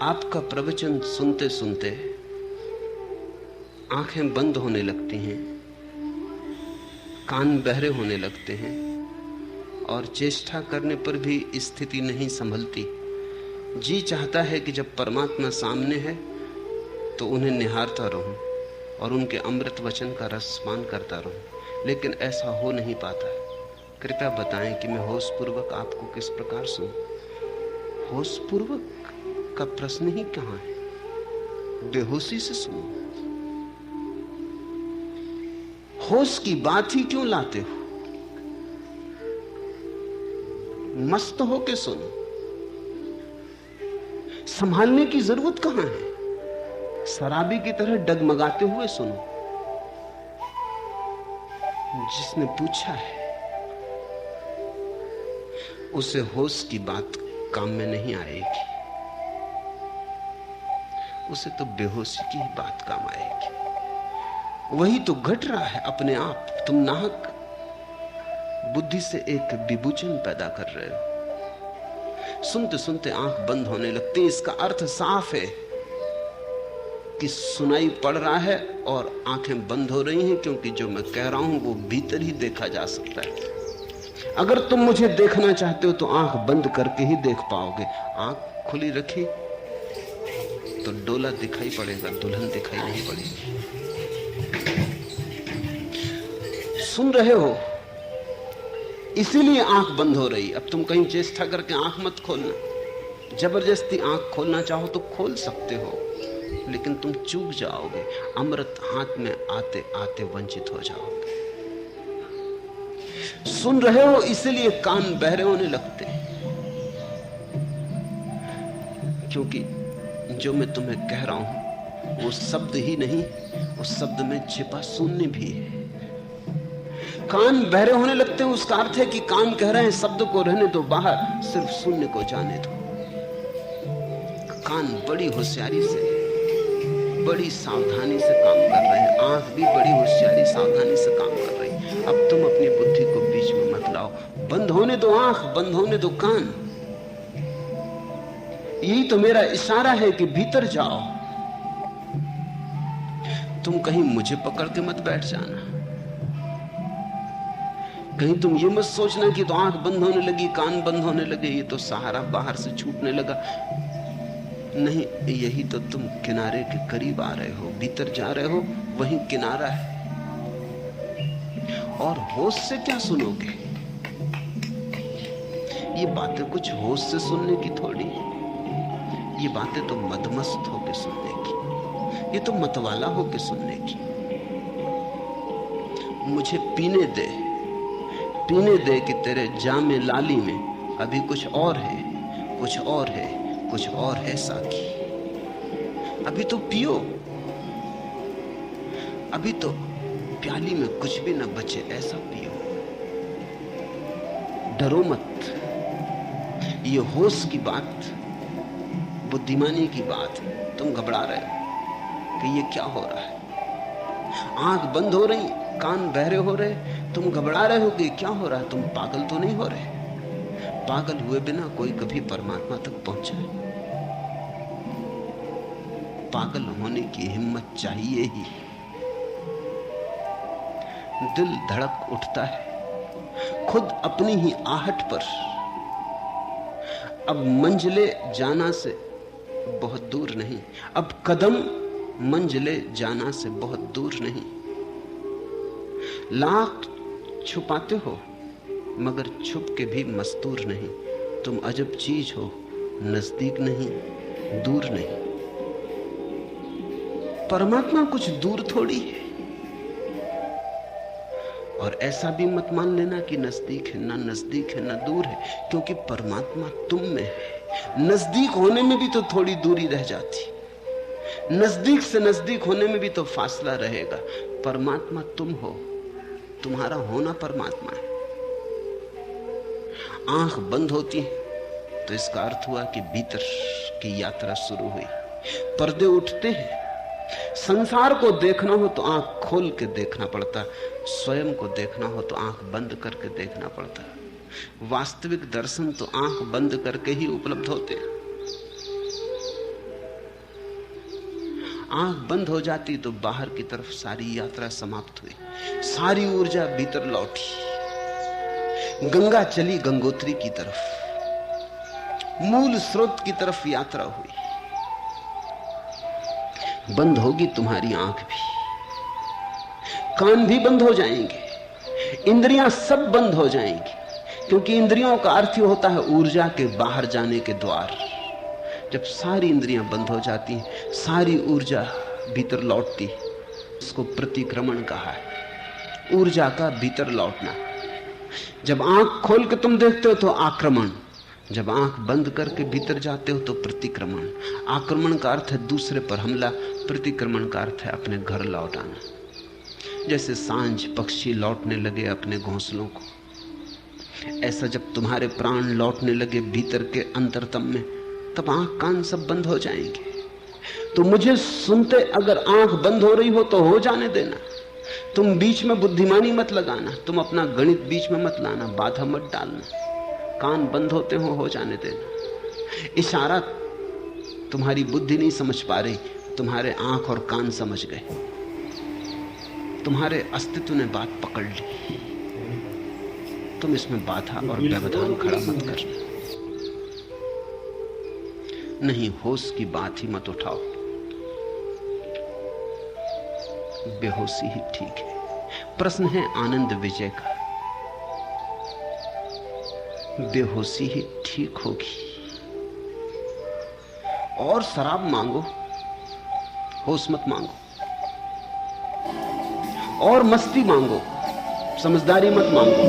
आपका प्रवचन सुनते सुनते आंखें बंद होने लगती हैं, कान बहरे होने लगते हैं और चेष्टा करने पर भी स्थिति नहीं संभलती। जी चाहता है कि जब परमात्मा सामने है तो उन्हें निहारता रहूं और उनके अमृत वचन का रसपान करता रहूं, लेकिन ऐसा हो नहीं पाता। कृपया बताएं कि मैं होशपूर्वक आपको किस प्रकार सुनूं। होशपूर्वक का प्रश्न ही कहां है, बेहोशी से सुनो। होश की बात ही क्यों लाते हो? मस्त होके सुनो। संभालने की जरूरत कहां है? शराबी की तरह डगमगाते हुए सुनो। जिसने पूछा है उसे होश की बात काम में नहीं आएगी, उसे तो बेहोशी की ही बात काम आएगी। वही तो घट रहा है अपने आप। तुम नाहक बुद्धि से एक विभूचन पैदा कर रहे हो। सुनते सुनते आंख बंद होने लगती है। इसका अर्थ साफ है कि सुनाई पड़ रहा है और आंखें बंद हो रही हैं, क्योंकि जो मैं कह रहा हूं वो भीतर ही देखा जा सकता है। अगर तुम मुझे देखना चाहते हो तो आंख बंद करके ही देख पाओगे। आंख खुली रखी तो डोला दिखाई पड़ेगा, दुल्हन दिखाई नहीं पड़ेगी। सुन रहे हो इसीलिए आंख बंद हो रही। अब तुम कहीं चेष्टा करके आंख मत खोलना। जबरदस्ती आंख खोलना चाहो तो खोल सकते हो, लेकिन तुम चूक जाओगे। अमृत हाथ में आते आते वंचित हो जाओगे। सुन रहे हो इसीलिए कान बहरे होने लगते हैं, क्योंकि जो मैं तुम्हें कह रहा हूं वो शब्द ही नहीं, उस शब्द में छिपा शून्य भी है। कान बहरे होने लगते हैं उसका अर्थ है कि कान कह रहे हैं शब्द को रहने दो बाहर, सिर्फ शून्य को जाने दो। कान बड़ी होशियारी से, बड़ी सावधानी से काम कर रहे हैं। आंख भी बड़ी होशियारी सावधानी से काम कर रही है। अब तुम अपनी बुद्धि को बीच में मत लाओ। बंद होने दो आंख, बंद होने दो कान। यही तो मेरा इशारा है कि भीतर जाओ। तुम कहीं मुझे पकड़ के मत बैठ जाना। कहीं तुम ये मत सोचना कि तो आंख बंद होने लगी, कान बंद होने लगे, ये तो सहारा बाहर से छूटने लगा। नहीं, यही तो तुम किनारे के करीब आ रहे हो, भीतर जा रहे हो। वही किनारा है। और होश से क्या सुनोगे? ये बातें कुछ होश से सुनने की थोड़ी है। ये बातें तो मदमस्त होके सुनने की, ये तो मतवाला होके सुनने की। मुझे पीने दे, पीने दे कि तेरे जामे लाली में अभी कुछ और है, कुछ और है, कुछ और है साकी। अभी तो पियो, अभी तो प्याली में कुछ भी न बचे, ऐसा पियो। डरो मत। ये होश की बात, बुद्धिमानी की बात। तुम घबरा रहे हो कि ये क्या हो रहा है। आंख बंद हो रही, कान बहरे हो रहे, तुम घबरा रहे हो कि क्या हो रहा है। तुम पागल तो नहीं हो रहे। पागल हुए बिना कोई कभी परमात्मा तक पहुंचा है? पागल होने की हिम्मत चाहिए ही। दिल धड़क उठता है खुद अपनी ही आहट पर। अब मंजिले जाना से बहुत दूर नहीं, अब कदम मंजिले जाना से बहुत दूर नहीं। लाख छुपाते हो मगर छुप के भी मस्तूर नहीं। तुम अजब चीज हो, नजदीक नहीं, दूर नहीं। परमात्मा कुछ दूर थोड़ी है। और ऐसा भी मत मान लेना कि नजदीक है, ना नजदीक है ना दूर है, क्योंकि परमात्मा तुम में है। नजदीक होने में भी तो थोड़ी दूरी रह जाती, नजदीक से नजदीक होने में भी तो फासला रहेगा। परमात्मा तुम हो, तुम्हारा होना परमात्मा है। आंख बंद होती है तो इसका अर्थ हुआ कि भीतर की यात्रा शुरू हुई। पर्दे उठते हैं। संसार को देखना हो तो आंख खोल के देखना पड़ता, स्वयं को देखना हो तो आंख बंद करके देखना पड़ता। वास्तविक दर्शन तो आंख बंद करके ही उपलब्ध होते हैं। आंख बंद हो जाती तो बाहर की तरफ सारी यात्रा समाप्त हुई, सारी ऊर्जा भीतर लौटी। गंगा चली गंगोत्री की तरफ, मूल स्रोत की तरफ यात्रा हुई। बंद होगी तुम्हारी आंख भी, कान भी बंद हो जाएंगे, इंद्रियां सब बंद हो जाएंगी, क्योंकि इंद्रियों का अर्थ होता है ऊर्जा के बाहर जाने के द्वार। जब सारी इंद्रियां बंद हो जाती हैं, सारी ऊर्जा भीतर लौटती, इसको प्रतिक्रमण कहा है, ऊर्जा का भीतर लौटना। जब आंख खोल के तुम देखते हो तो आक्रमण, जब आंख बंद करके भीतर जाते हो तो प्रतिक्रमण। आक्रमण का अर्थ है दूसरे पर हमला, प्रतिक्रमण का अर्थ है अपने घर लौट आना। जैसे सांझ पक्षी लौटने लगे अपने घोंसलों को, ऐसा जब तुम्हारे प्राण लौटने लगे भीतर के अंतरतम में, तब आंख कान सब बंद हो जाएंगे। तो मुझे सुनते अगर आंख बंद हो रही हो तो हो जाने देना। तुम बीच में बुद्धिमानी मत लगाना, तुम अपना गणित बीच में मत लाना, बाधा मत डालना। कान बंद होते हो जाने देना। इशारा तुम्हारी बुद्धि नहीं समझ पा रही, तुम्हारे आंख और कान समझ गए, तुम्हारे अस्तित्व ने बात पकड़ ली। तुम इसमें बाधा और व्यवधान खड़ा मत करना। नहीं, होश की बात ही मत उठाओ, बेहोशी ही ठीक है। प्रश्न है आनंद विजय का, बेहोशी ही ठीक होगी। और शराब मांगो, होश मत मांगो। और मस्ती मांगो, समझदारी मत मांगो।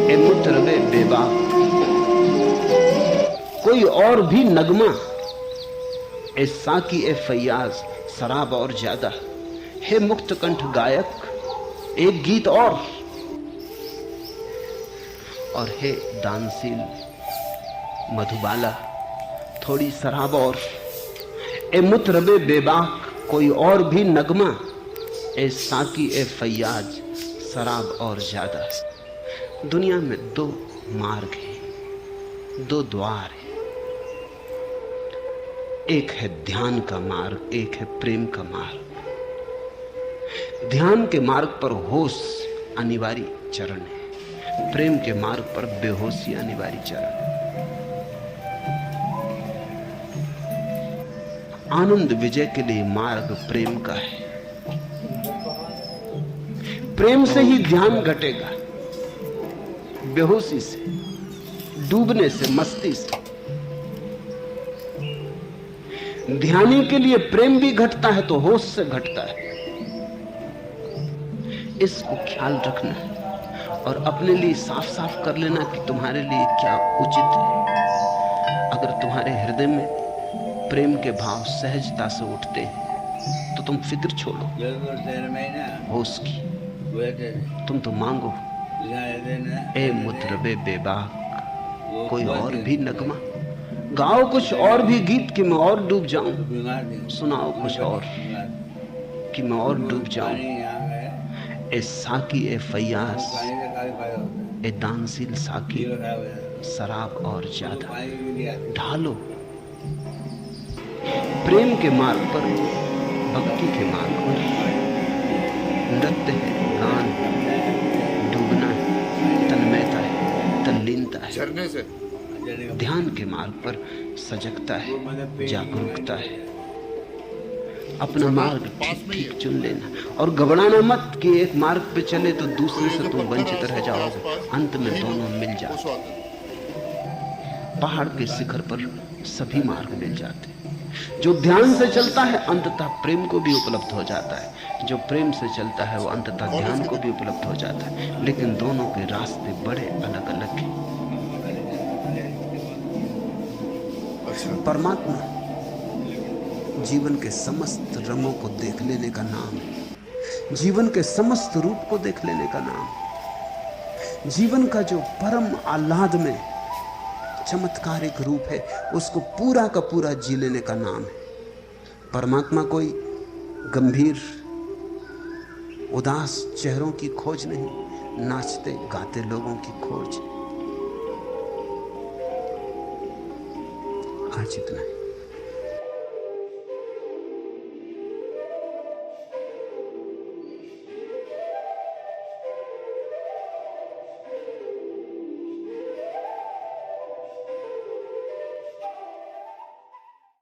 ए मुतरबे बेबाक, कोई और भी नगमा, ए साकी ए फैयाज, शराब और ज्यादा। हे मुक्त कंठ गायक, एक गीत और हे दानशील मधुबाला, थोड़ी शराब और। ए मुतरबे बेबाक, कोई और भी नगमा, ए साकी ए फैयाज, शराब और ज्यादा। दुनिया में दो मार्ग हैं, दो द्वार हैं। एक है ध्यान का मार्ग, एक है प्रेम का मार्ग। ध्यान के मार्ग पर होश अनिवार्य चरण है, प्रेम के मार्ग पर बेहोशी अनिवार्य चरण है। आनंद विजय के लिए मार्ग प्रेम का है। प्रेम से ही ध्यान घटेगा, बेहोशी से, डूबने से, मस्ती से। ध्यानी के लिए प्रेम भी घटता है तो होश से घटता है। इसको ख्याल रखना और अपने लिए साफ साफ कर लेना कि तुम्हारे लिए क्या उचित है। अगर तुम्हारे हृदय में प्रेम के भाव सहजता से उठते हैं तो तुम फिक्र छोड़ो होश की, तुम तो मांगो, ए मुतरबे बेबाक, कोई और भी नगमा, गाओ कुछ और भी गीत कि मैं और डूब जाऊं, सुनाओ कुछ और कि मैं और डूब जाऊं। ए साकी ए फैयाज, ए दानशील साकी, शराब और ज्यादा ढालो। प्रेम के मार्ग पर, भक्ति के मार्ग पर नृत्य है, गान, डूबना है, तन्मयता है, तल्लीनता है। ध्यान के मार्ग पर सजगता है, जागरूकता है। अपना मार्ग ठीक ठीक चुन लेना और घबराना मत कि एक मार्ग पे चले तो दूसरे से तुम वंचित रह जाओगे। अंत में दोनों मिल जाते। पहाड़ के शिखर पर सभी मार्ग मिल जाते। जो ध्यान से चलता है अंततः प्रेम को भी उपलब्ध हो जाता है, जो प्रेम से चलता है वो अंततः ध्यान को भी उपलब्ध हो जाता है। लेकिन दोनों के रास्ते बड़े अलग अलग हैं। परमात्मा जीवन के समस्त रंगों को देख लेने का नाम है, जीवन के समस्त रूप को देख लेने का नाम, जीवन का जो परम आह्लाद में चमत्कारिक रूप है उसको पूरा का पूरा जी लेने का नाम है। परमात्मा कोई गंभीर उदास चेहरों की खोज नहीं, नाचते गाते लोगों की खोज। आज इतना है।